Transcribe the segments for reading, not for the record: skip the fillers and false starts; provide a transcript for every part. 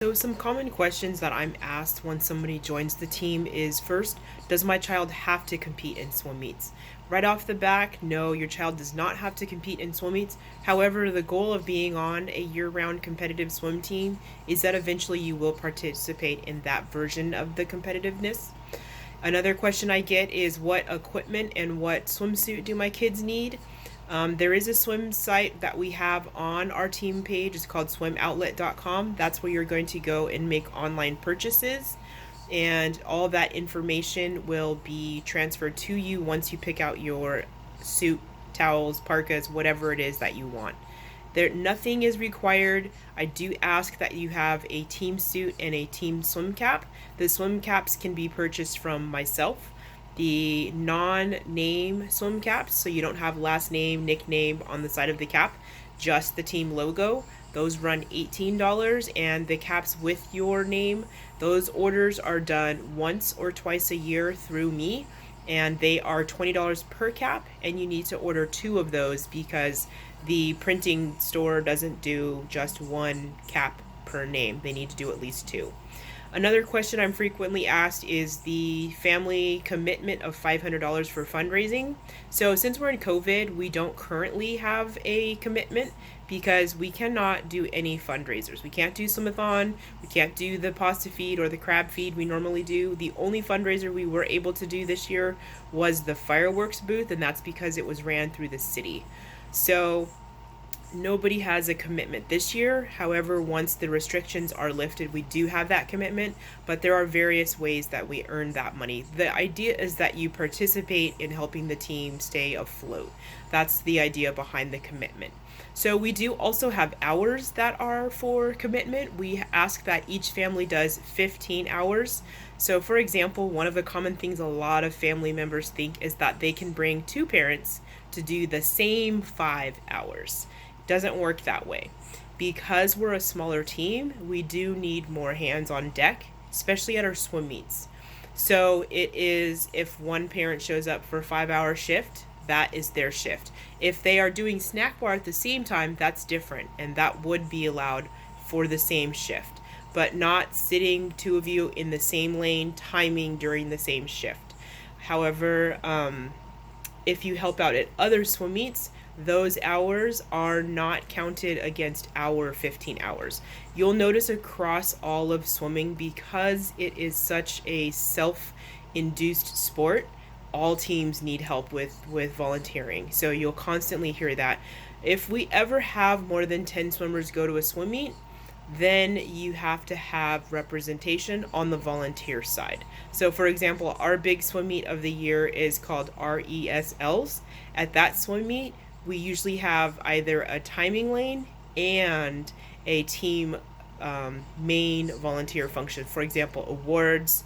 So some common questions that I'm asked when somebody joins the team is first, does my child have to compete in swim meets? Right off the back, no, your child does not have to compete in swim meets. However, the goal of being on a year-round competitive swim team is that eventually you will participate in that version of the competitiveness. Another question I get is what equipment and what swimsuit do my kids need? There is a swim site that we have on our team page. It's called swimoutlet.com. That's where you're going to go and make online purchases. And all that information will be transferred to you once you pick out your suit, towels, parkas, whatever it is that you want. There, nothing is required. I do ask that you have a team suit and a team swim cap. The swim caps can be purchased from myself. The non-name swim caps, so you don't have last name, nickname on the side of the cap, just the team logo. Those run $18, and the caps with your name, those orders are done once or twice a year through me, and they are $20 per cap, and you need to order two of those because the printing store doesn't do just one cap per name. They need to do at least two. Another question I'm frequently asked is the family commitment of $500 for fundraising. So since we're in COVID, we don't currently have a commitment because we cannot do any fundraisers. We can't do swimathon, we can't do the pasta feed or the crab feed we normally do. The only fundraiser we were able to do this year was the fireworks booth, and that's because it was ran through the city. So nobody has a commitment this year. However, once the restrictions are lifted, we do have that commitment, but there are various ways that we earn that money. The idea is that you participate in helping the team stay afloat. That's the idea behind the commitment. So we do also have hours that are for commitment. We ask that each family does 15 hours. So for example, one of the common things a lot of family members think is that they can bring two parents to do the same 5 hours. Doesn't work that way. Because we're a smaller team, we do need more hands on deck, especially at our swim meets. So it is, if one parent shows up for a 5 hour shift, that is their shift. If they are doing snack bar at the same time, that's different, and that would be allowed for the same shift, but not sitting two of you in the same lane timing during the same shift. However, if you help out at other swim meets, those hours are not counted against our 15 hours. You'll notice across all of swimming, because it is such a self-induced sport, all teams need help with volunteering. So you'll constantly hear that. If we ever have more than 10 swimmers go to a swim meet, then you have to have representation on the volunteer side. So for example, our big swim meet of the year is called RESLs. At that swim meet, we usually have either a timing lane and a team main volunteer function. For example, awards,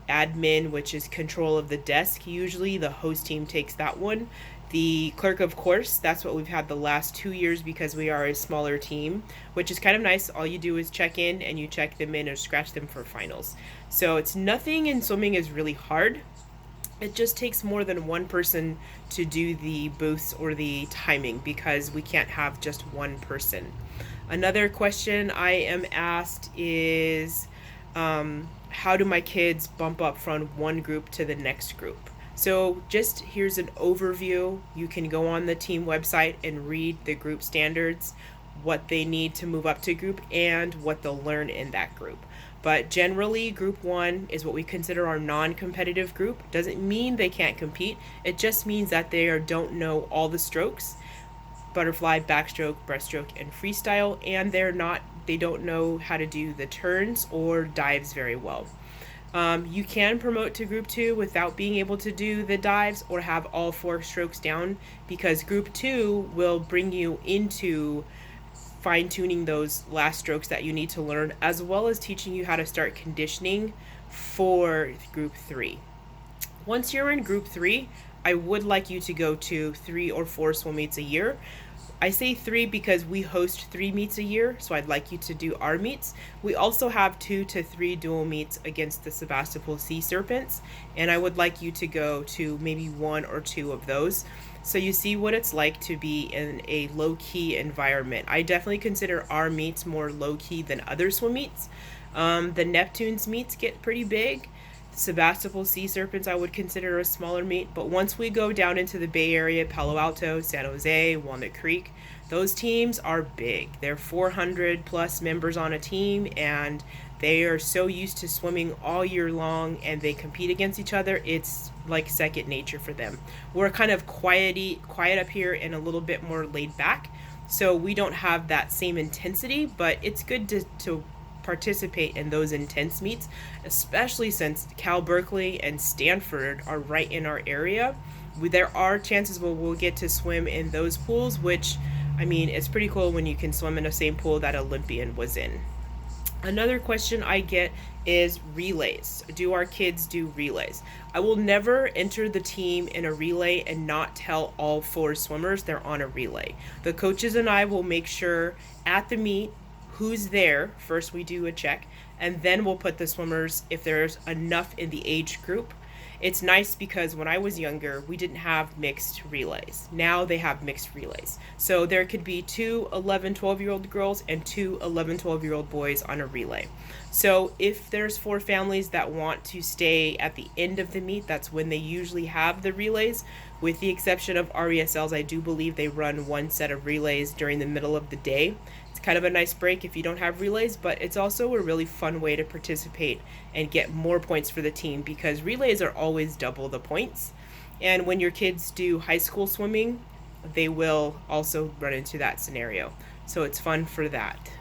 admin, which is control of the desk. Usually the host team takes that one. The clerk, of course, that's what we've had the last 2 years because we are a smaller team, which is kind of nice. All you do is check in and you check them in or scratch them for finals. So it's nothing in swimming is really hard. It just takes more than one person to do the booths or the timing because we can't have just one person. Another question I am asked is, how do my kids bump up from one group to the next group? So just here's an overview. You can go on the team website and read the group standards, what they need to move up to group, and what they'll learn in that group. But generally, group one is what we consider our non-competitive group. Doesn't mean they can't compete. It just means that they don't know all the strokes, butterfly, backstroke, breaststroke, and freestyle, and they don't know how to do the turns or dives very well. You can promote to group two without being able to do the dives or have all 4 strokes down, because group two will bring you into fine-tuning those last strokes that you need to learn, as well as teaching you how to start conditioning for group 3. Once you're in group 3, I would like you to go to 3 or 4 swim meets a year. I say 3 because we host 3 meets a year, so I'd like you to do our meets. We also have 2 to 3 dual meets against the Sebastopol Sea Serpents, and I would like you to go to maybe 1 or 2 of those. So you see what it's like to be in a low-key environment. I definitely consider our meets more low-key than other swim meets. The Neptune's meets get pretty big. Sebastopol Sea Serpents I would consider a smaller meet, but once we go down into the Bay Area, Palo Alto, San Jose, Walnut Creek, those teams are big. They're 400 plus members on a team, and they are so used to swimming all year long, and they compete against each other. It's like second nature for them. We're kind of quiet up here and a little bit more laid back, so we don't have that same intensity, but it's good to participate in those intense meets, especially since Cal Berkeley and Stanford are right in our area. There are chances we'll get to swim in those pools, which, I mean, it's pretty cool when you can swim in the same pool that Olympian was in. Another question I get is relays. Do our kids do relays? I will never enter the team in a relay and not tell all 4 swimmers they're on a relay. The coaches and I will make sure at the meet who's there. First we do a check, and then we'll put the swimmers if there's enough in the age group. It's nice because when I was younger, we didn't have mixed relays. Now they have mixed relays. So there could be 2 11, 12-year-old girls and 2 11, 12-year-old boys on a relay. So if there's 4 families that want to stay at the end of the meet, that's when they usually have the relays. With the exception of RESLs, I do believe they run 1 set of relays during the middle of the day. It's kind of a nice break if you don't have relays, but it's also a really fun way to participate and get more points for the team, because relays are always double the points. And when your kids do high school swimming, they will also run into that scenario. So it's fun for that.